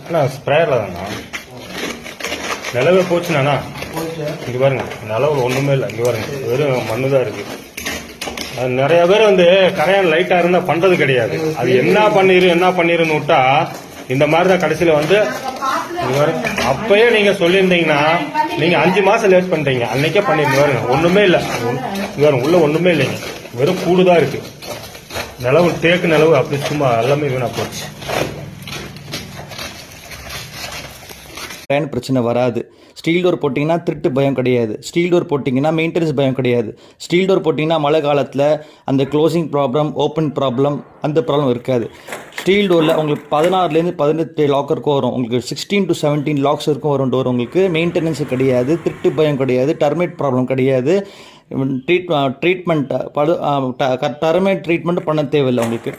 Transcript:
அண்ணா ஸ்ப்ரேயரில் தாண்ணா நிலவே போச்சுண்ணா. இங்கே பாருங்க, நிலவில் ஒன்றுமே இல்லை. இங்கே பாருங்க, வெறும் மண்ணு தான் இருக்கு. அது நிறைய பேர் வந்து கரையான் லைட்டாக இருந்தால் பண்ணுறது கிடையாது. அது என்ன பண்ணிருன்னு விட்டா இந்த மாதிரி தான் கடைசியில் வந்து அப்பயே நீங்க சொல்லியிருந்தீங்கன்னா நீங்க 5 மாசம் லேட் பண்றீங்க. அன்னைக்கே பண்ணிருந்தீங்க. பாருங்க, ஒண்ணுமே இல்லை. உள்ள ஒண்ணுமே இல்லைங்க, வெறும் கூடுதான் இருக்கு. நிலவு தேக்கு நிலவு அப்படி சும்மா எல்லாமே வீணா போச்சு. பிரச்சனை வராது. ஸ்டீல் டோர் போட்டிங்கன்னா திருட்டு பயம் கிடையாது. ஸ்டீல் டோர் போட்டிங்கன்னா மெயின்டெனன்ஸ் பயம் கிடையாது. ஸ்டீல் டோர் போட்டிங்கன்னா மழை காலத்தில் அந்த க்ளோசிங் ப்ராப்ளம், ஓப்பன் ப்ராப்ளம், அந்த ப்ராப்ளம் இருக்காது. ஸ்டீல் டோரில் உங்களுக்கு 16லேருந்து 18 லாக்கருக்கும் வரும். உங்களுக்கு 16 to 17 லாக்ஸ் இருக்கும் வரும் டோர். உங்களுக்கு மெயின்டெனன்ஸ் கிடையாது, திருட்டு பயம் கிடையாது, டர்மேட் ப்ராப்ளம் கிடையாது. ட்ரீட்மெண்ட் டர்மேட் ட்ரீட்மெண்ட் பண்ண தேவையில்லை உங்களுக்கு.